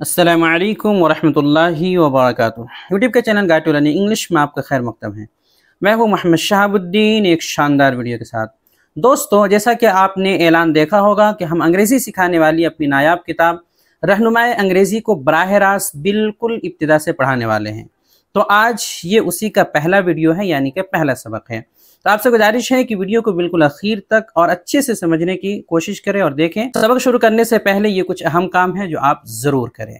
अस्सलामुअलैकुम वरहमतुल्लाहि वबरकातुहू। यूट्यूब के channel guide to learning English में आपका खैर मकदम है। मैं हूं मोहम्मद शहाबुद्दीन, एक शानदार वीडियो के साथ। दोस्तों, जैसा कि आपने ऐलान देखा होगा कि हम अंग्रेज़ी सिखाने वाली अपनी नायाब किताब रहनुमाए अंग्रेज़ी को बराह रास्त बिल्कुल इब्तिदा से पढ़ाने वाले हैं। तो आज ये उसी का पहला वीडियो है, यानी कि पहला सबक है। तो आपसे गुजारिश है कि वीडियो को बिल्कुल आखिर तक और अच्छे से समझने की कोशिश करें और देखें। सबक शुरू करने से पहले ये कुछ अहम काम है जो आप ज़रूर करें।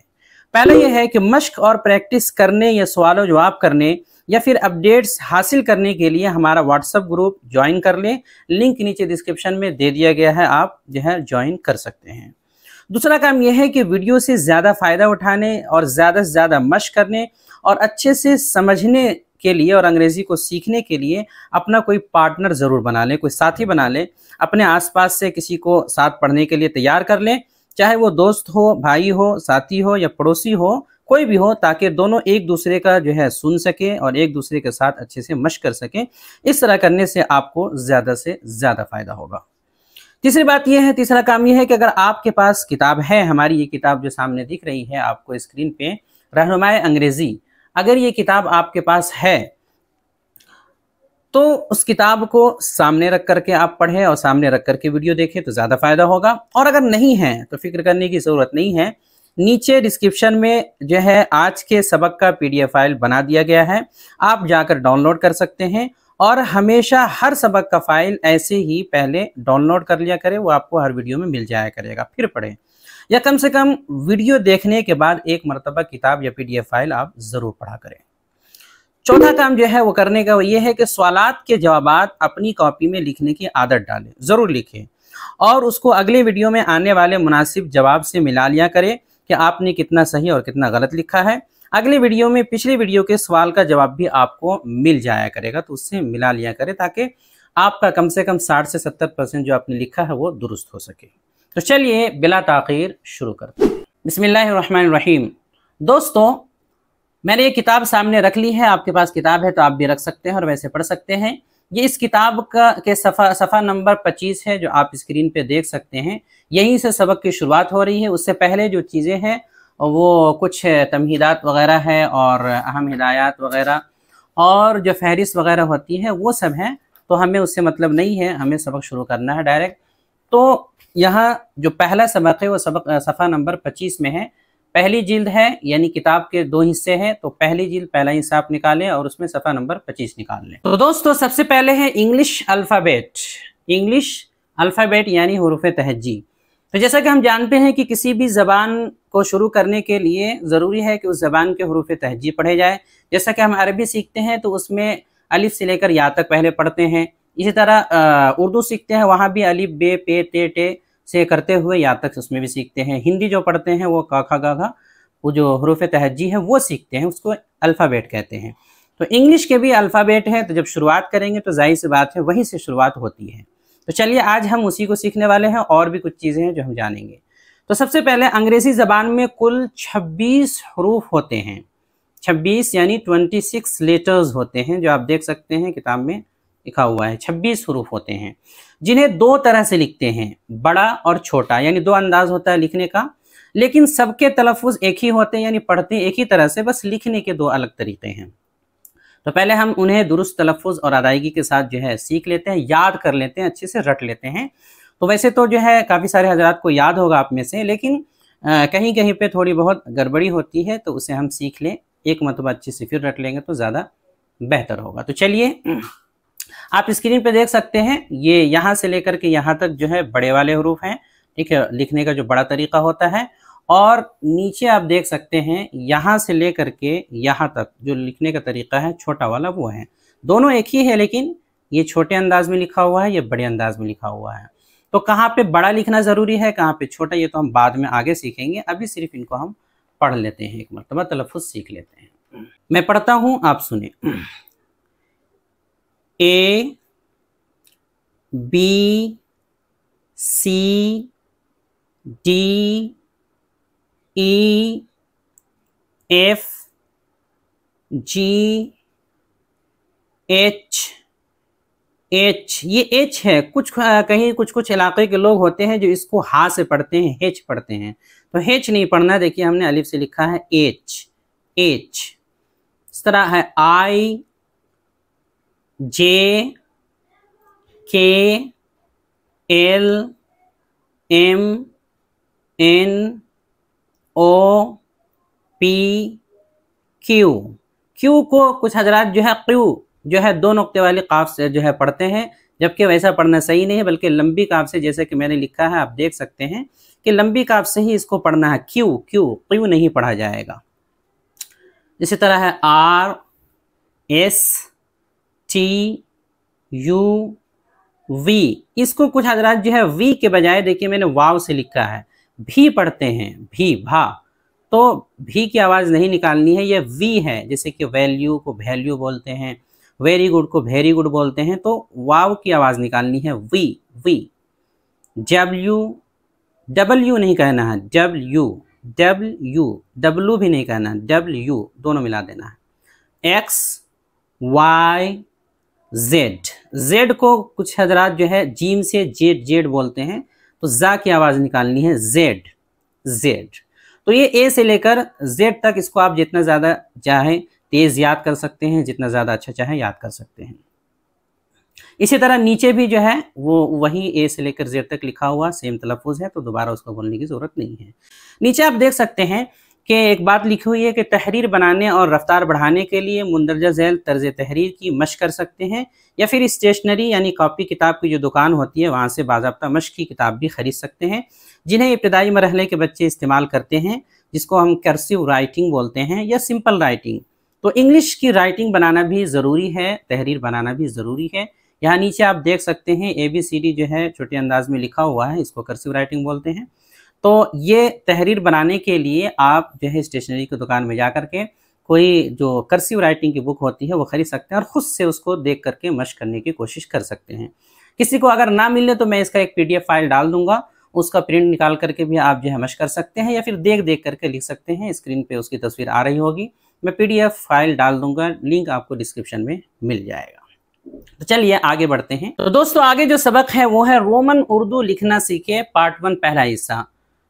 पहला ये है कि मश्क और प्रैक्टिस करने या सवालों जवाब करने या फिर अपडेट्स हासिल करने के लिए हमारा व्हाट्सएप ग्रुप ज्वाइन कर लें। लिंक नीचे डिस्क्रिप्शन में दे दिया गया है, आप जो है ज्वाइन कर सकते हैं। दूसरा काम यह है कि वीडियो से ज़्यादा फ़ायदा उठाने और ज़्यादा से ज़्यादा मश्क करने और अच्छे से समझने के लिए और अंग्रेज़ी को सीखने के लिए अपना कोई पार्टनर ज़रूर बना लें, कोई साथी बना लें। अपने आसपास से किसी को साथ पढ़ने के लिए तैयार कर लें, चाहे वो दोस्त हो, भाई हो, साथी हो या पड़ोसी हो, कोई भी हो, ताकि दोनों एक दूसरे का जो है सुन सकें और एक दूसरे के साथ अच्छे से मश्क कर सकें। इस तरह करने से आपको ज़्यादा से ज़्यादा फ़ायदा होगा। तीसरा काम यह है कि अगर आपके पास किताब है, हमारी ये किताब जो सामने दिख रही है आपको स्क्रीन पे, रहनुमाए अंग्रेज़ी, अगर ये किताब आपके पास है तो उस किताब को सामने रख करके आप पढ़ें और सामने रख करके वीडियो देखें तो ज़्यादा फ़ायदा होगा। और अगर नहीं है तो फिक्र करने की ज़रूरत नहीं है। नीचे डिस्क्रिप्शन में जो है आज के सबक का PDF फाइल बना दिया गया है, आप जाकर डाउनलोड कर सकते हैं। और हमेशा हर सबक का फाइल ऐसे ही पहले डाउनलोड कर लिया करें, वो आपको हर वीडियो में मिल जाया करेगा, फिर पढ़ें। या कम से कम वीडियो देखने के बाद एक मरतबा किताब या PDF फाइल आप ज़रूर पढ़ा करें। चौथा काम जो है वो करने का वो ये है कि सवालात के जवाबात अपनी कॉपी में लिखने की आदत डालें, ज़रूर लिखें और उसको अगले वीडियो में आने वाले मुनासिब जवाब से मिला लिया करें कि आपने कितना सही और कितना गलत लिखा है। अगले वीडियो में पिछले वीडियो के सवाल का जवाब भी आपको मिल जाया करेगा, तो उससे मिला लिया करें ताकि आपका कम से कम 60 से 70% जो आपने लिखा है वो दुरुस्त हो सके। तो चलिए बिला ताख़ीर शुरू करते हैं। बिस्मिल्लाहिर्रहमानिर्रहीम। दोस्तों, मैंने ये किताब सामने रख ली है, आपके पास किताब है तो आप भी रख सकते हैं और वैसे पढ़ सकते हैं। ये इस किताब का के सफ़ा नंबर 25 है जो आप स्क्रीन पे देख सकते हैं। यहीं से सबक की शुरुआत हो रही है। उससे पहले जो चीज़ें हैं वो कुछ तमहीदात वगैरह है और अहम हिदायत वगैरह और जो फहरिस्त वगैरह होती है वो सब हैं, तो हमें उससे मतलब नहीं है, हमें सबक शुरू करना है डायरेक्ट। तो यहाँ जो पहला सबक है वो सबक सफ़ा नंबर 25 में है। पहली जिल्द है, यानी किताब के 2 हिस्से हैं, तो पहली जिल्द पहला हिस्सा आप निकालें और उसमें सफ़ा नंबर 25 निकाल लें। तो दोस्तों, सबसे पहले है इंग्लिश अल्फ़ाबेट। इंग्लिश अल्फ़ाबेट यानी हुरूफ़ तहज्जी। तो जैसा कि हम जानते हैं कि किसी भी ज़बान को शुरू करने के लिए ज़रूरी है कि उस ज़बान के हुरूफ़ तहज्जी पढ़े जाए। जैसा कि हम अरबी सीखते हैं तो उसमें अलिफ से लेकर या तक पहले पढ़ते हैं। इसी तरह उर्दू सीखते हैं, वहाँ भी अलिफ, बे, पे, ते, टे से करते हुए या तक उसमें भी सीखते हैं। हिंदी जो पढ़ते हैं वो का, खा, गा, घा, वो जो हुरूफ़ तहज्जी है वो सीखते हैं, उसको अल्फ़ाबेट कहते हैं। तो इंग्लिश के भी अल्फ़ाबेट हैं, तो जब शुरुआत करेंगे तो जाहिर सी बात है वहीं से शुरुआत होती है। तो चलिए आज हम उसी को सीखने वाले हैं और भी कुछ चीज़ें हैं जो हम जानेंगे। तो सबसे पहले अंग्रेज़ी ज़बान में कुल 26 हरूफ होते हैं। 26 यानी 26 लेटर्स होते हैं, जो आप देख सकते हैं किताब में लिखा हुआ है। 26 हरूफ होते हैं जिन्हें 2 तरह से लिखते हैं, बड़ा और छोटा, यानी 2 अंदाज होता है लिखने का, लेकिन सबके तलफ़ुज़ एक ही होते हैं, यानी पढ़ते हैं एक ही तरह से, बस लिखने के 2 अलग तरीके हैं। तो पहले हम उन्हें दुरुस्त तलफ़ुज़ और अदायगी के साथ जो है सीख लेते हैं, याद कर लेते हैं, अच्छे से रट लेते हैं। तो वैसे तो जो है काफ़ी सारे हज़रात को याद होगा आप में से, लेकिन कहीं कहीं पे थोड़ी बहुत गड़बड़ी होती है, तो उसे हम सीख लें, एक मरतबा अच्छे से फिर रट लेंगे तो ज़्यादा बेहतर होगा। तो चलिए आप स्क्रीन पे देख सकते हैं, ये यहाँ से लेकर के यहाँ तक जो है बड़े वाले हरूफ हैं, ठीक है, लिखने का जो बड़ा तरीका होता है। और नीचे आप देख सकते हैं यहाँ से लेकर के यहाँ तक जो लिखने का तरीका है छोटा वाला वो है। दोनों एक ही है, लेकिन ये छोटे अंदाज में लिखा हुआ है, ये बड़े अंदाज में लिखा हुआ है। तो कहाँ पे बड़ा लिखना ज़रूरी है, कहाँ पे छोटा, ये तो हम बाद में आगे सीखेंगे। अभी सिर्फ इनको हम पढ़ लेते हैं, एक मरतबा तलफ़ुज़ सीख लेते हैं। मैं पढ़ता हूँ, आप सुने। A, B, C, D, E, F, G, H, H। ये H है। कहीं कुछ इलाके के लोग होते हैं जो इसको हा से पढ़ते हैं, H पढ़ते हैं। तो H नहीं पढ़ना, देखिए हमने अलिफ से लिखा है H, H। इस तरह है I, J, K, L, M, N, O, P, Q। Q को कुछ हजरात जो है Q जो है 2 नुक्ते वाले काफ से जो है पढ़ते हैं, जबकि वैसा पढ़ना सही नहीं है, बल्कि लंबी काफ से, जैसे कि मैंने लिखा है आप देख सकते हैं कि लंबी काफ से ही इसको पढ़ना है। Q नहीं पढ़ा जाएगा। इसी तरह है R, S, T, U, V। इसको कुछ हजरात जो है V के बजाय देखिए मैंने वाव से लिखा है, भी पढ़ते हैं, भी, भा। तो भी की आवाज़ नहीं निकालनी है, ये V है। जैसे कि वैल्यू को वैल्यू बोलते हैं, वेरी गुड को वेरी गुड बोलते हैं, तो वाव की आवाज़ निकालनी है, वी, वी। W नहीं कहना है, W भी नहीं कहना है, W दोनों मिला देना है। X, Y, Z को कुछ हजरात जो है जीम से जेड बोलते हैं, तो जा की आवाज़ निकालनी है, Z। तो ये A से लेकर Z तक, इसको आप जितना ज़्यादा चाहें तेज़ याद कर सकते हैं, जितना ज़्यादा अच्छा चाहे याद कर सकते हैं। इसी तरह नीचे भी जो है वो वही A से लेकर Z तक लिखा हुआ सेम तलफ़ुज़ है, तो दोबारा उसको बोलने की ज़रूरत नहीं है। नीचे आप देख सकते हैं कि एक बात लिखी हुई है कि तहरीर बनाने और रफ्तार बढ़ाने के लिए मुंदरजा झैल तर्ज तहरीर की मशक कर सकते हैं, या फिर स्टेशनरी यानी कॉपी किताब की जो दुकान होती है वहाँ से बाज़ाब्ता मशक की किताब भी ख़रीद सकते हैं, जिन्हें इब्तदाई मरहले के बच्चे इस्तेमाल करते हैं, जिसको हम कर्सिव राइटिंग बोलते हैं या सिंपल राइटिंग। तो इंग्लिश की राइटिंग बनाना भी ज़रूरी है, तहरीर बनाना भी ज़रूरी है। यहाँ नीचे आप देख सकते हैं ABCD जो है छोटे अंदाज में लिखा हुआ है, इसको कर्सिव राइटिंग बोलते हैं। तो ये तहरीर बनाने के लिए आप जो है स्टेशनरी की दुकान में जा करके कोई जो कर्सिव राइटिंग की बुक होती है वो ख़रीद सकते हैं और ख़ुद से उसको देख करके मशक करने की कोशिश कर सकते हैं। किसी को अगर ना मिले तो मैं इसका एक PDF फाइल डाल दूँगा, उसका प्रिंट निकाल करके भी आप जो है मशक कर सकते हैं, या फिर देख करके लिख सकते हैं। स्क्रीन पे उसकी तस्वीर आ रही होगी, मैं PDF फाइल डाल दूँगा, लिंक आपको डिस्क्रिप्शन में मिल जाएगा। तो चलिए आगे बढ़ते हैं। तो दोस्तों आगे जो सबक है वो है रोमन उर्दू लिखना सीखे पार्ट 1 पहला हिस्सा।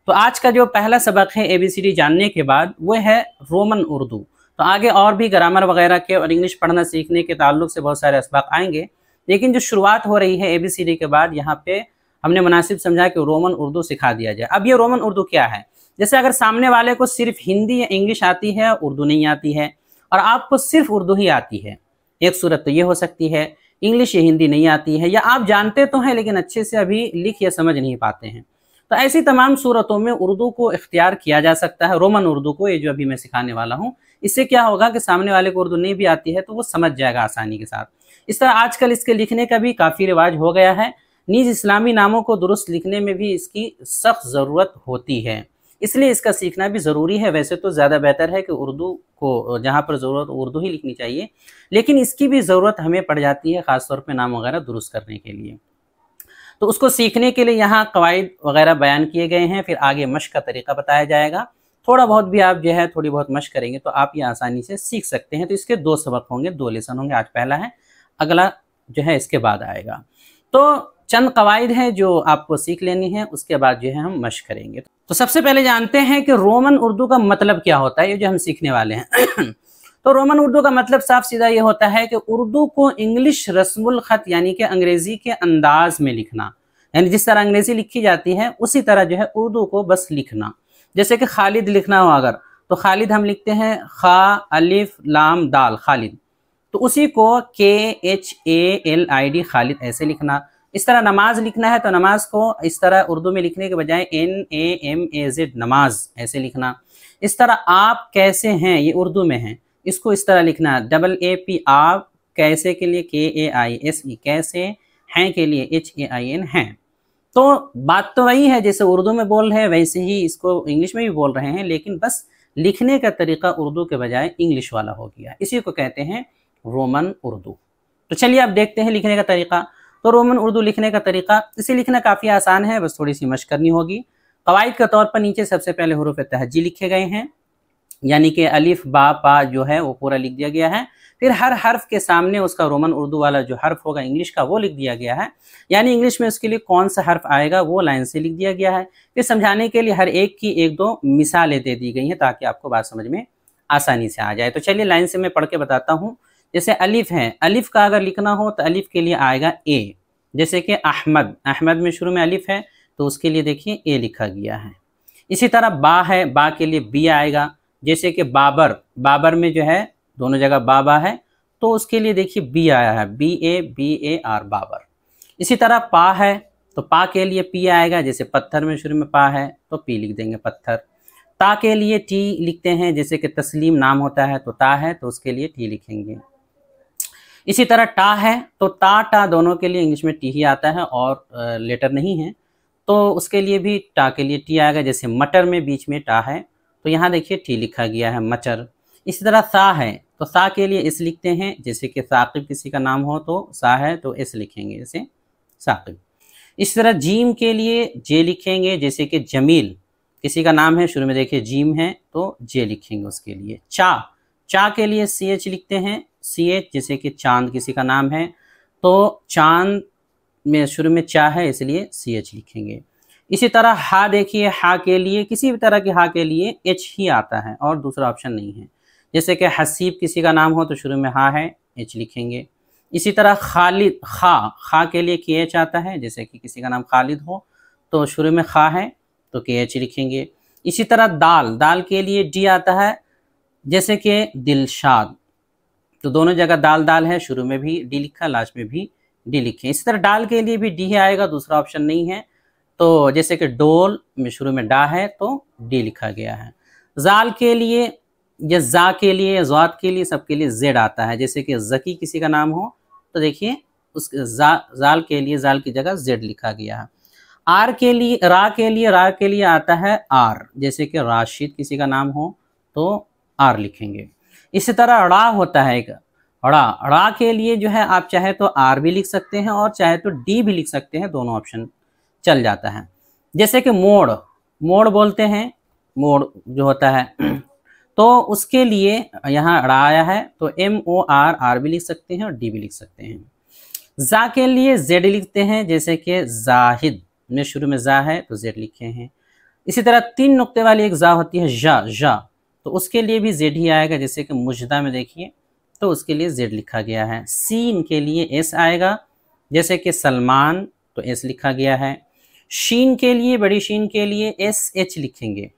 तो आज का जो पहला सबक है ABCD जानने के बाद वो है रोमन उर्दू। तो आगे और भी ग्रामर वगैरह के और इंग्लिश पढ़ना सीखने के ताल्लुक से बहुत सारे असबाक आएंगे, लेकिन जो शुरुआत हो रही है ABCD के बाद यहाँ पे हमने मुनासिब समझा कि रोमन उर्दू सिखा दिया जाए। अब ये रोमन उर्दू क्या है? जैसे अगर सामने वाले को सिर्फ हिंदी या इंग्लिश आती है, उर्दू नहीं आती है, और आपको सिर्फ उर्दू ही आती है, एक सूरत तो ये हो सकती है इंग्लिश या हिंदी नहीं आती है, या आप जानते तो हैं लेकिन अच्छे से अभी लिख या समझ नहीं पाते हैं। तो ऐसी तमाम सूरतों में उर्दू को इख्तियार किया जा सकता है, रोमन उर्दू को, ये जो अभी मैं सिखाने वाला हूँ। इससे क्या होगा कि सामने वाले को उर्दू नहीं भी आती है तो वो समझ जाएगा आसानी के साथ। इस तरह आजकल इसके लिखने का भी काफ़ी रिवाज हो गया है। नीज इस्लामी नामों को दुरुस्त लिखने में भी इसकी सख्त ज़रूरत होती है, इसलिए इसका सीखना भी ज़रूरी है। वैसे तो ज़्यादा बेहतर है कि उर्दू को जहाँ पर ज़रूरत उर्दू ही लिखनी चाहिए, लेकिन इसकी भी ज़रूरत हमें पड़ जाती है, ख़ासतौर पे नाम वगैरह दुरुस्त करने के लिए। तो उसको सीखने के लिए यहाँ कवायद वगैरह बयान किए गए हैं, फिर आगे मशक का तरीका बताया जाएगा। थोड़ा बहुत भी आप जो है थोड़ी बहुत मशक करेंगे तो आप ये आसानी से सीख सकते हैं। तो इसके 2 सबक होंगे, 2 लेसन होंगे। आज पहला है, अगला जो है इसके बाद आएगा। तो चंद कवायद हैं जो आपको सीख लेनी है, उसके बाद जो है हम मशक करेंगे। तो सबसे पहले जानते हैं कि रोमन उर्दू का मतलब क्या होता है, ये जो हम सीखने वाले हैं। तो रोमन उर्दू का मतलब साफ सीधा ये होता है कि उर्दू को इंग्लिश रस्मुल ख़त यानी कि अंग्रेज़ी के अंदाज में लिखना, यानी जिस तरह अंग्रेज़ी लिखी जाती है उसी तरह जो है उर्दू को बस लिखना। जैसे कि खालिद लिखना हो अगर, तो खालिद हम लिखते हैं खा अलिफ लाम दाल, खालिद। तो उसी को KHALID खालिद ऐसे लिखना। इस तरह नमाज लिखना है तो नमाज को इस तरह उर्दू में लिखने के बजाय NAMAZ नमाज ऐसे लिखना। इस तरह आप कैसे हैं, ये उर्दू में है, इसको इस तरह लिखना, AAP आप, कैसे के लिए KAISE कैसे, हैं के लिए HAIN हैं। तो बात तो वही है, जैसे उर्दू में बोल रहे हैं वैसे ही इसको इंग्लिश में भी बोल रहे हैं, लेकिन बस लिखने का तरीका उर्दू के बजाय इंग्लिश वाला हो गया। इसी को कहते हैं रोमन उर्दू। तो चलिए अब देखते हैं लिखने का तरीका। तो रोमन उर्दू लिखने का तरीका, इसे लिखना काफ़ी आसान है, बस थोड़ी सी मशक करनी होगी। कवायद के तौर पर नीचे सबसे पहले हुरूफ तहज्जी लिखे गए हैं, यानी कि अलिफ बा पा जो है वो पूरा लिख दिया गया है। फिर हर हर्फ के सामने उसका रोमन उर्दू वाला जो हर्फ होगा इंग्लिश का वो लिख दिया गया है, यानी इंग्लिश में उसके लिए कौन सा हर्फ आएगा वो लाइन से लिख दिया गया है। फिर समझाने के लिए हर एक की एक दो मिसालें दे दी गई हैं ताकि आपको बात समझ में आसानी से आ जाए। तो चलिए लाइन से मैं पढ़ के बताता हूँ। जैसे अलिफ है, अलिफ का अगर लिखना हो तो अलिफ के लिए आएगा ए, जैसे कि अहमद, अहमद में शुरू में अलिफ है तो उसके लिए देखिए ए लिखा गया है। इसी तरह बा है, बा के लिए बी आएगा, जैसे कि बाबर, बाबर में जो है दोनों जगह बाबा है तो उसके लिए देखिए बी आया है, बी ए आर, बाबर। इसी तरह पा है तो पा के लिए पी आएगा, जैसे पत्थर में शुरू में पा है तो पी लिख देंगे पत्थर। ता के लिए टी लिखते हैं, जैसे कि तस्लीम नाम होता है तो ता है तो उसके लिए टी लिखेंगे। इसी तरह टा है तो ता टा दोनों के लिए इंग्लिश में टी ही आता है और लेटर नहीं है, तो उसके लिए भी टा के लिए टी आएगा। जैसे मटर में बीच में टा है तो यहाँ देखिए टी लिखा गया है, मचर। इसी तरह सा है तो सा के लिए एस लिखते हैं, जैसे कि साकिब किसी का नाम हो तो सा है तो एस लिखेंगे, जैसे साकिब। इस तरह जीम के लिए जे लिखेंगे, जैसे कि जमील किसी का नाम है, शुरू में देखिए जीम है तो जे लिखेंगे उसके लिए। चा, चा के लिए सी एच लिखते हैं, सी एच, जैसे कि चांद किसी का नाम है तो चांद में शुरू में चा है इसलिए सी एच लिखेंगे। इसी तरह हा देखिए, हा के लिए किसी भी तरह के हा के लिए एच ही आता है और दूसरा ऑप्शन नहीं है, जैसे कि हसीब किसी का नाम हो तो शुरू में हा है, एच लिखेंगे। इसी तरह खालिद, खा के लिए के एच आता है, जैसे कि किसी का नाम खालिद हो तो शुरू में खा है तो के एच लिखेंगे। इसी तरह दाल, दाल के लिए डी आता है, जैसे कि दिलशाद, तो दोनों जगह दाल दाल है, शुरू में भी डी लिखा, लास्ट में भी डी लिखे। इसी तरह डाल के लिए भी डी ही आएगा, दूसरा ऑप्शन नहीं है, तो जैसे कि डोल में शुरू में डा है तो डी लिखा गया है। जाल के लिए या जा के लिए, ज़ात के लिए, सबके लिए जेड आता है, जैसे कि जकी किसी का नाम हो तो देखिए उस जाल के लिए जाल की जगह जेड लिखा गया है। आर के लिए, रा के लिए आता है आर, जैसे कि राशिद किसी का नाम हो तो आर लिखेंगे। इसी तरह ड़ा होता है एक, ड़ा के लिए जो है आप चाहे तो आर भी लिख सकते हैं और चाहे तो डी भी लिख सकते हैं, दोनों ऑप्शन चल जाता है। जैसे कि मोड़, मोड़ बोलते हैं, मोड़ जो होता है तो उसके लिए यहाँ ड़ा आया है तो एम ओ आर, आर भी लिख सकते हैं और डी भी लिख सकते हैं। जा के लिए जेड लिखते हैं, जैसे कि जाहिद में शुरू में जा है तो जेड लिखे हैं। इसी तरह 3 नुक्ते वाली एक जा होती है, जा, तो उसके लिए भी जेड ही आएगा, जैसे कि मुजदा में देखिए तो उसके लिए जेड लिखा गया है। सीन के लिए एस आएगा, जैसे कि सलमान तो एस लिखा गया है। शीन के लिए, बड़ी शीन के लिए एस एच लिखेंगे,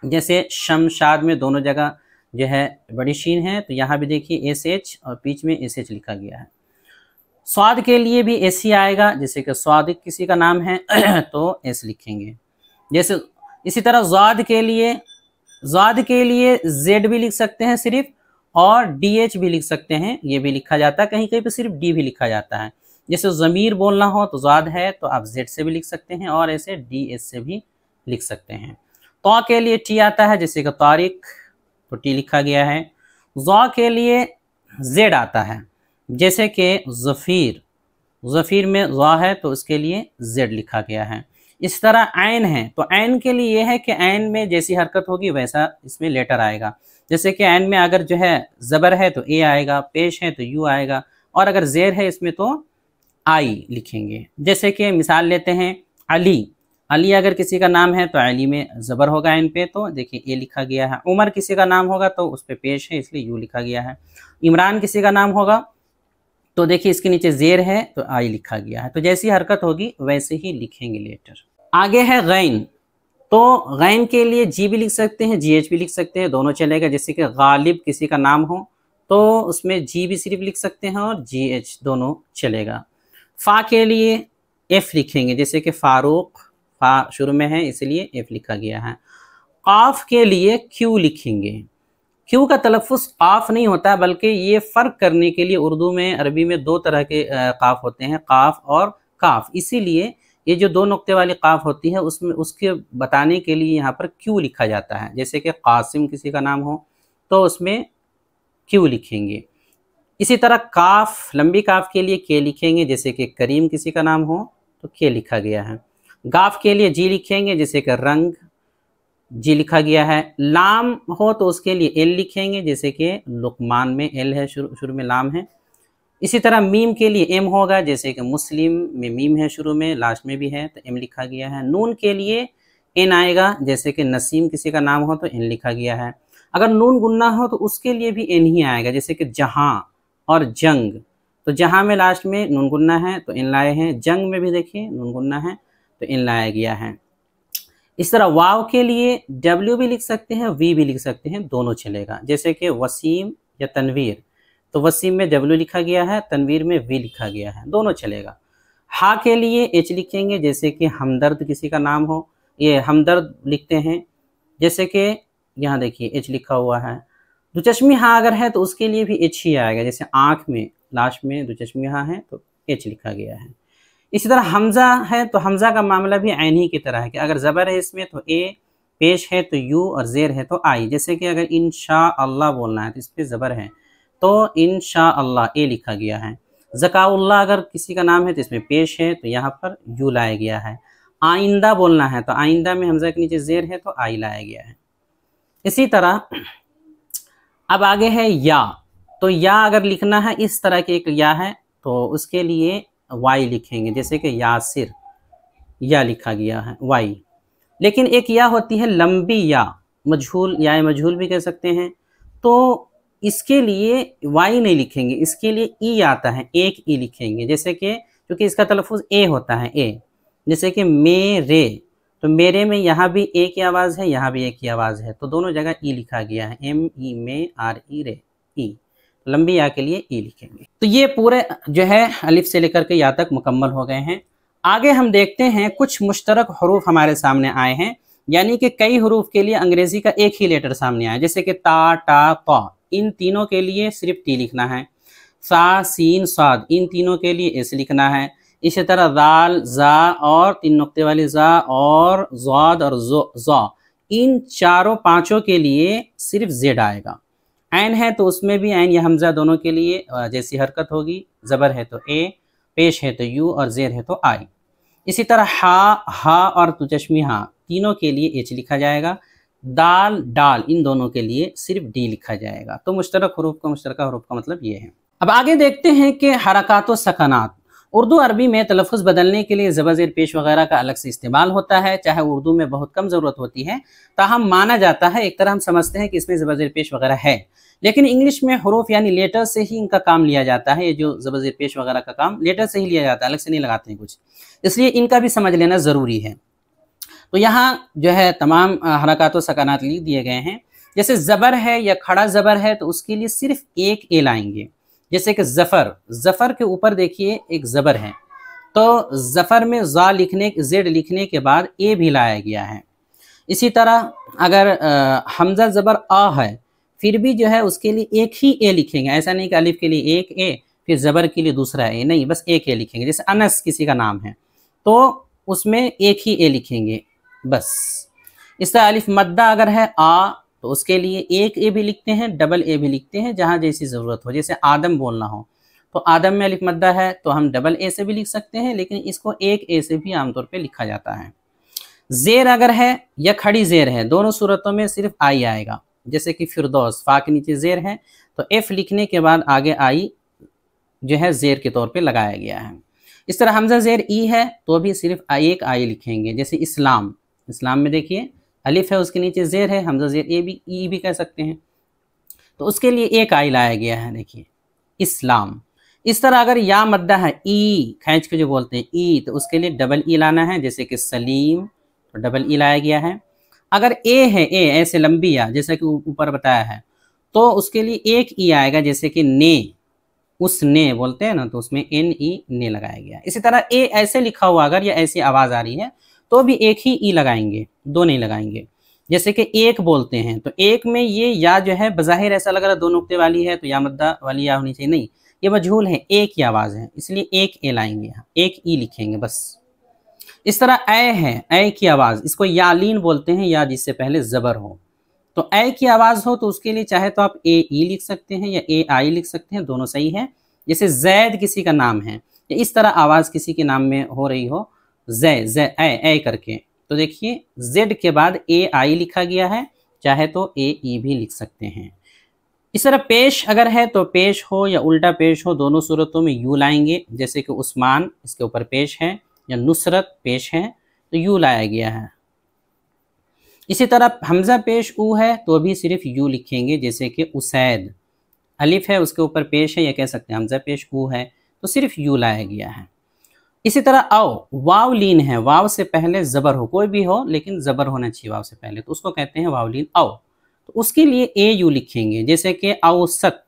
जैसे शमशाद में दोनों जगह जो है बड़ी शीन है तो यहाँ भी देखिए एस एच और बीच में एस एच लिखा गया है। स्वाद के लिए भी एस ही आएगा, जैसे कि स्वादिक किसी का नाम है तो एस लिखेंगे। जैसे इसी तरह ज़ाद के लिए जेड भी लिख सकते हैं सिर्फ, और डी एच भी लिख सकते हैं, ये भी लिखा जाता है, कहीं कहीं पे सिर्फ डी भी लिखा जाता है। जैसे ज़मीर बोलना हो तो ज़ाद है तो आप जेड से भी लिख सकते हैं और ऐसे डी एच से भी लिख सकते हैं। तो के लिए टी आता है, जैसे कि तारिक तो टी लिखा गया है। ज़ा के लिए जेड आता है, जैसे कि ज़फ़ीर में ज़ा है तो उसके लिए जेड लिखा गया है। इस तरह ऐन है तो ऐन के लिए यह है कि ऐन में जैसी हरकत होगी वैसा इसमें लेटर आएगा, जैसे कि ऐन में अगर जो है ज़बर है तो ए आएगा, पेश है तो यू आएगा, और अगर ज़ेर है इसमें तो आई लिखेंगे। जैसे कि मिसाल लेते हैं अली अगर किसी का नाम है तो अली में ज़बर होगा ऐन पे तो देखिए ए लिखा गया है। उमर किसी का नाम होगा तो उस पर पेश है इसलिए यू लिखा गया है। इमरान किसी का नाम होगा तो देखिए इसके नीचे ज़ेर है तो आई लिखा गया है। तो जैसी हरकत होगी वैसे ही लिखेंगे लेटर। आगे है गैन, तो गैन के लिए जी भी लिख सकते हैं, जी एच भी लिख सकते हैं, दोनों चलेगा। जैसे कि गालिब किसी का नाम हो तो उसमें जी भी सिर्फ लिख सकते हैं और जी एच दोनों चलेगा। फ़ा के लिए एफ़ लिखेंगे, जैसे कि फ़ारूक, फ़ा शुरू में है इसलिए एफ़ लिखा गया है। क़ाफ़ के लिए क्यू लिखेंगे, क्यू का तलफ़ुज़ क़ाफ़ नहीं होता बल्कि ये फ़र्क करने के लिए उर्दू में, अरबी में 2 तरह के क़ाफ़ होते हैं, क़ाफ़ और काफ़, इसीलिए ये जो 2 नुक्ते वाली क़ाफ़ होती है उसमें उसके बताने के लिए यहाँ पर क्यू लिखा जाता है। जैसे कि कासिम किसी का नाम हो तो उसमें क्यू लिखेंगे। इसी तरह काफ, लंबी काफ के लिए के लिखेंगे, जैसे कि करीम किसी का नाम हो तो के लिखा गया है। गाफ के लिए जी लिखेंगे, जैसे कि रंग, जी लिखा गया है। लाम हो तो उसके लिए एल लिखेंगे, जैसे कि लुकमान में एल है, शुरू में लाम है। इसी तरह मीम के लिए एम होगा, जैसे कि मुस्लिम में मीम है, शुरू में लास्ट में भी है तो एम लिखा गया है। नून के लिए एन आएगा, जैसे कि नसीम किसी का नाम हो तो एन लिखा गया है। अगर नून गुन्ना हो तो उसके लिए भी एन ही आएगा, जैसे कि जहां और जंग, तो जहां में लास्ट में नून गुन्ना है तो एन लाए हैं। जंग में भी देखिए नून गुन्ना है तो एन लाया गया है। इस तरह वाव के लिए डब्ल्यू भी लिख सकते हैं, वी भी लिख सकते हैं, दोनों चलेगा। जैसे कि वसीम या तनवीर, तो वसीम में डब्ल्यू लिखा गया है, तनवीर में वी लिखा गया है, दोनों चलेगा। हा के लिए एच लिखेंगे, जैसे कि हमदर्द किसी का नाम हो, ये हमदर्द लिखते हैं, जैसे कि यहाँ देखिए एच लिखा हुआ है। दुचश्मी हा अगर है तो उसके लिए भी एच ही आएगा, जैसे आँख में लास्ट में दुचश्मी हा है तो एच लिखा गया है। इसी तरह हमज़ा है तो हमज़ा का मामला भी ऐन ही की तरह है कि अगर ज़बर है इसमें तो ए, पेश है तो यू और ज़ेर है तो आई। जैसे कि अगर इंशाअल्लाह बोलना है तो इस पर ज़बर है तो इंशाअल्लाह ए लिखा गया है। ज़काउल्लाह अगर किसी का नाम है तो इसमें पेश है तो यहाँ पर यू लाया गया है। आइंदा बोलना है तो आइंदा में हमज़ा के नीचे ज़ेर है तो आई लाया गया है। इसी तरह अब आगे है या, तो या अगर लिखना है इस तरह के एक या है तो उसके लिए वाई लिखेंगे, जैसे कि यासिर या लिखा गया है वाई। लेकिन एक या होती है लंबी या, मजहूल या मजहूल भी कह सकते हैं, तो इसके लिए वाई नहीं लिखेंगे, इसके लिए ई आता है, एक ई लिखेंगे। जैसे कि क्योंकि इसका तलफ़ुज़ ए होता है ए, जैसे कि मेरे, तो मेरे में यहाँ भी ए की आवाज़ है, यहाँ भी ए की आवाज़ है, तो दोनों जगह ई लिखा गया है, एम ई में आर ई रे ई, लंबी या के लिए ई लिखेंगे। तो ये पूरे जो है अलिफ से लेकर के या तक मुकम्मल हो गए हैं। आगे हम देखते हैं कुछ मुश्तरक हरूफ हमारे सामने आए हैं, यानी कि कई हरूफ के लिए अंग्रेजी का एक ही लेटर सामने आया, जैसे कि ता, टा, ता, इन तीनों के लिए सिर्फ टी लिखना है। सा, सीन, साद, इन तीनों के लिए एस लिखना है। इसी तरह दाल, जा और 3 नुक्ते वाली जा और ज़ाद और ज़ा, इन चारों पांचों के लिए सिर्फ जेड आएगा। ऐन है तो उसमें भी ऐन या हमज़ा दोनों के लिए जैसी हरकत होगी, ज़बर है तो ए, पेश है तो यू और ज़ेर है तो आई। इसी तरह हा और तुचश्मी हा, तीनों के लिए एच लिखा जाएगा। दाल, डाल, इन दोनों के लिए सिर्फ डी लिखा जाएगा। तो मुश्तरक हरूफ का मतलब ये है। अब आगे देखते हैं कि हरकात व सकनात। उर्दू अरबी में तलफ़ुज़ बदलने के लिए ज़बर ज़ेर पेश वगैरह का अलग से इस्तेमाल होता है, चाहे उर्दू में बहुत कम ज़रूरत होती है, ताहम माना जाता है, एक तरह हम समझते हैं कि इसमें ज़बर ज़ेर पेश वगैरह है, लेकिन इंग्लिश में हरूफ यानी लेटर से ही इनका काम लिया जाता है। ये जो ज़बर ज़ेर पेश वगैरह का काम लेटर से ही लिया जाता है, अलग से नहीं लगाते हैं कुछ, इसलिए इनका भी समझ लेना ज़रूरी है। तो यहाँ जो है तमाम हरकात व सकनात लिख दिए गए हैं। जैसे ज़बर है या खड़ा ज़बर है तो उसके लिए सिर्फ एक ए लाएंगे, जैसे कि ज़फ़र, ज़फ़र के ऊपर देखिए एक ज़बर है, तो ज़फ़र में ज़ा लिखने, जेड लिखने के बाद ए भी लाया गया है। इसी तरह अगर हमज़ा ज़बर आ है, फिर भी जो है उसके लिए एक ही ए लिखेंगे, ऐसा नहीं कि अलिफ के लिए एक ए फिर ज़बर के लिए दूसरा ए, नहीं, बस एक ए लिखेंगे। जैसे अनस किसी का नाम है तो उसमें एक ही ए लिखेंगे बस। इस तरह अलिफ मद्दा अगर है आ तो उसके लिए एक ए भी लिखते हैं, डबल ए भी लिखते हैं, जहाँ जैसी ज़रूरत हो। जैसे आदम बोलना हो तो आदम में अलिफ मद्दा है तो हम डबल ए से भी लिख सकते हैं, लेकिन इसको एक ए से भी आमतौर पे लिखा जाता है। ज़ेर अगर है या खड़ी ज़ेर है, दोनों सूरतों में सिर्फ आई आएगा, जैसे कि फिरदौस, फा के नीचे ज़ेर है तो एफ लिखने के बाद आगे आई जो है ज़ेर के तौर पे लगाया गया है। इस तरह हमज़ा ज़ेर ई है तो भी सिर्फ एक आई लिखेंगे। जैसे इस्लाम, इस्लाम में देखिए अलिफ है उसके नीचे ज़ेर है, हमज़ा ज़ेर ए भी ई भी कह सकते हैं, तो उसके लिए एक आई लाया गया है, देखिए इस्लाम। इस तरह अगर या मद्दा है ई खींच के जो बोलते हैं ई, तो उसके लिए डबल ई लाना है, जैसे कि सलीम तो डबल ई लाया गया है। अगर ए है ए ऐसे लंबी या, जैसे कि ऊपर बताया है, तो उसके लिए एक ई आएगा, जैसे कि ने, उस ने बोलते हैं ना, तो उसमें एन ई ने लगाया गया। इसी तरह ए ऐसे लिखा हुआ अगर या ऐसी आवाज़ आ रही है तो भी एक ही ई लगाएंगे, दो नहीं लगाएंगे। जैसे कि एक बोलते हैं तो एक में ये या जो है बज़ाहिर ऐसा लग रहा है 2 नुक्ते वाली है तो या मद्दा वाली या होनी चाहिए, नहीं, ये मजहूल है, एक ही आवाज़ है, इसलिए एक ए लाएंगे, यहाँ एक ई लिखेंगे बस। इस तरह ए है, ए की आवाज़, इसको यालीन बोलते हैं, या जिससे पहले ज़बर हो, तो ए की आवाज़ हो तो उसके लिए चाहे तो आप ए ई लिख सकते हैं या ए आई लिख सकते हैं, दोनों सही है। जैसे जैद किसी का नाम है, इस तरह आवाज़ किसी के नाम में हो रही हो, जै जै ए करके, तो देखिए Z के बाद AI लिखा गया है, चाहे तो AE भी लिख सकते हैं। इस तरह पेश अगर है तो पेश हो या उल्टा पेश हो, दोनों सूरतों में यू लाएंगे। जैसे कि उस्मान इसके ऊपर पेश है, या नुसरत पेश है तो यू लाया गया है। इसी तरह हमजा पेश ऊ है तो भी सिर्फ यू लिखेंगे। जैसे कि उसैद अलिफ है उसके ऊपर पेश है, या कह सकते हैं हमजा पेश ऊ है तो सिर्फ यू लाया गया है। इसी तरह आओ वाव लीन है, वाव से पहले ज़बर हो, कोई भी हो लेकिन ज़बर होना चाहिए वाव से पहले, तो उसको कहते हैं वाव लीन आओ। तो उसके लिए ए यू लिखेंगे। जैसे कि औसत,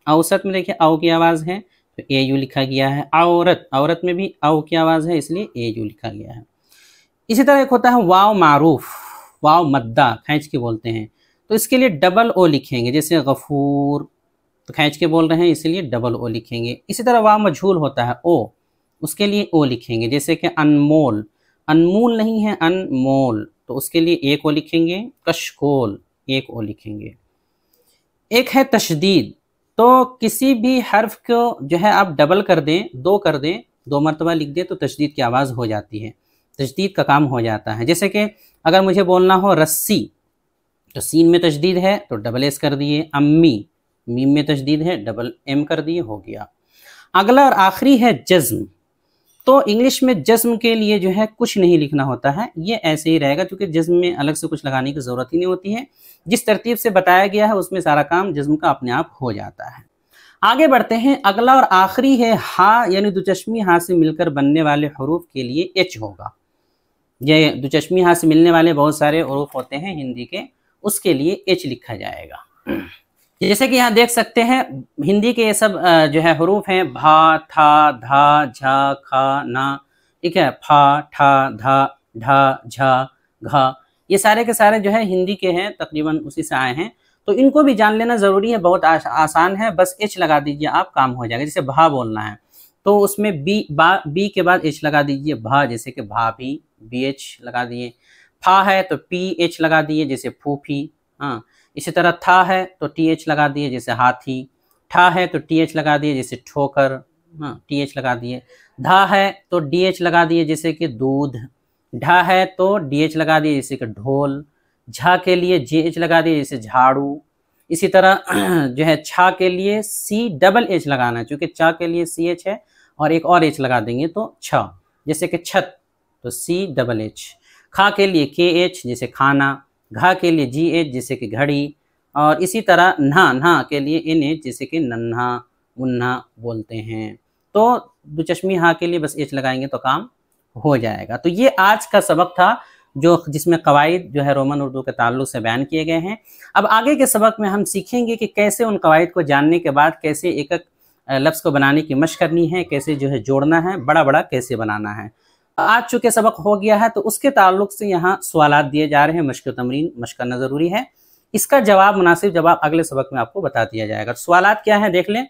औसत में देखिए औ की आवाज़ है तो ए यू लिखा गया है। औरत, औरत में भी औ की आवाज़ है इसलिए ए यू लिखा गया है। इसी तरह एक होता है वाव मारूफ, वाव मद्दा खींच के बोलते हैं, तो इसके लिए डबल ओ लिखेंगे। जैसे गफूर तो खींच के बोल रहे हैं इसलिए डबल ओ लिखेंगे। इसी तरह वाव मजहूल होता है ओ, उसके लिए ओ लिखेंगे। जैसे कि अनमोल, अनमोल नहीं है अनमोल, तो उसके लिए एक ओ लिखेंगे। कशकोल एक ओ लिखेंगे। एक है तशदीद, तो किसी भी हर्फ को जो है आप डबल कर दें, दो कर दें, दो मरतबा लिख दें तो तशदीद की आवाज़ हो जाती है, तशदीद का काम हो जाता है। जैसे कि अगर मुझे बोलना हो रस्सी तो सीन में तशदीद है तो डबल एस कर दिए। अम्मी, मीम में तशदीद है डबल एम कर दिए, हो गया। अगला और आखिरी है जज्म, तो इंग्लिश में जज्म के लिए जो है कुछ नहीं लिखना होता है, ये ऐसे ही रहेगा क्योंकि जज्म में अलग से कुछ लगाने की ज़रूरत ही नहीं होती है। जिस तरतीब से बताया गया है उसमें सारा काम जज्म का अपने आप हो जाता है। आगे बढ़ते हैं। अगला और आखिरी है हा, यानी दुचश्मी हा से मिलकर बनने वाले हरूफ के लिए एच होगा। ये दुचश्मी हा से मिलने वाले बहुत सारे हरूफ होते हैं हिंदी के, उसके लिए एच लिखा जाएगा। जैसे कि यहाँ देख सकते हैं हिंदी के ये सब जो है हरूफ हैं, भा, था, धा, झा, खा, ना, ठीक है, फा, ठा, धा, ढा, झा, घा, ये सारे के सारे जो है हिंदी के हैं, तकरीबन उसी से आए हैं, तो इनको भी जान लेना ज़रूरी है। बहुत आसान है, बस एच लगा दीजिए आप, काम हो जाएगा। जैसे भा बोलना है तो उसमें बी के बाद एच लगा दीजिए, भा, जैसे कि भाभी, बी एच लगा दिए। फा है तो पी एच लगा दिए, जैसे फूफी। हाँ, इसी तरह था है तो टी एच लगा दिए, जैसे हाथी। ठा है तो टी एच लगा दिए, जैसे ठोकर। हाँ, टी एच लगा दिए। धा है तो डी एच लगा दिए, जैसे कि दूध। ढा है तो डी एच लगा दिए, जैसे कि ढोल। झा के लिए जे एच लगा दिए, जैसे झाड़ू। इसी तरह जो है छा के लिए सी डबल एच लगाना है, चूँकि चा के लिए सी एच है और एक और एच लगा देंगे तो छ, जैसे कि छत तो सी डबल एच। खा के लिए के एच, जैसे खाना। घा के लिए जी एच, जैसे कि घड़ी। और इसी तरह नहा के लिए एन एच, जैसे कि नन्हा, मुन्ना बोलते हैं। तो दुचश्मी हा के लिए बस एच लगाएंगे तो काम हो जाएगा। तो ये आज का सबक था जो जिसमें कवायद जो है रोमन उर्दू के ताल्लुक से बयान किए गए हैं। अब आगे के सबक में हम सीखेंगे कि कैसे उन कवायद को जानने के बाद कैसे एक एक लफ्ज़ को बनाने की मशक करनी है, कैसे जो है जोड़ना है, बड़ा बड़ा कैसे बनाना है। आज चूँकि सबक हो गया है तो उसके ताल्लुक से यहाँ सवालात दिए जा रहे हैं, मश्क तमरीन मश्क करना ज़रूरी है। इसका जवाब, मुनासिब जवाब अगले सबक में आपको बता दिया जाएगा। सवालात क्या है देख लें।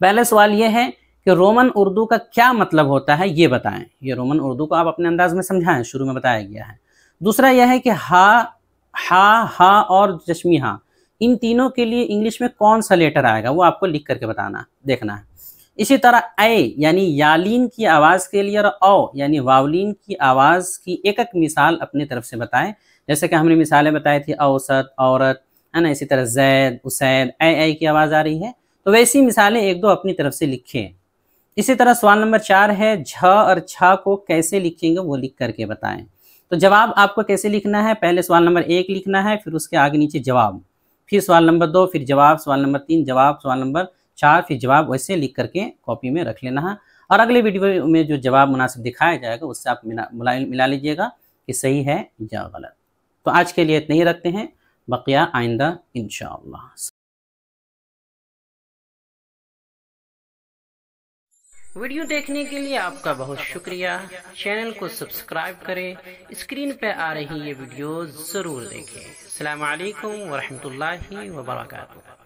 पहले सवाल ये है कि रोमन उर्दू का क्या मतलब होता है, ये बताएं। ये रोमन उर्दू को आप अपने अंदाज में समझाएं, शुरू में बताया गया है। दूसरा यह है कि हा और चश्मी हा, इन तीनों के लिए इंग्लिश में कौन सा लेटर आएगा वो आपको लिख करके बताना, देखना है। इसी तरह ए यानी यालीन की आवाज़ के लिए और औ यानी वावलीन की आवाज़ की एक एक मिसाल अपनी तरफ से बताएं। जैसे कि हमने मिसालें बताई थी औसत, औरत, है ना। इसी तरह जैद, उसैद, ए की आवाज़ आ रही है तो वैसी मिसालें एक दो अपनी तरफ से लिखें। इसी तरह सवाल नंबर 4 है झ और छा को कैसे लिखेंगे वो लिख करके बताएं। तो जवाब आपको कैसे लिखना है, पहले सवाल नंबर 1 लिखना है, फिर उसके आगे नीचे जवाब, फिर सवाल नंबर 2, फिर जवाब, सवाल नंबर 3 जवाब, सवाल नंबर 4 फिर जवाब, वैसे लिख करके कॉपी में रख लेना है। और अगले वीडियो में जो जवाब मुनासिब दिखाया जाएगा उससे आप मिला लीजिएगा कि सही है या गलत। तो आज के लिए इतना ही रखते हैं, बकिया आइंदा इंशाअल्लाह। वीडियो देखने के लिए आपका बहुत शुक्रिया। चैनल को सब्सक्राइब करें, स्क्रीन पे आ रही ये वीडियो ज़रूर देखें। अस्सलामु अलैकुम व रहमतुल्लाहि व बरकातुहू।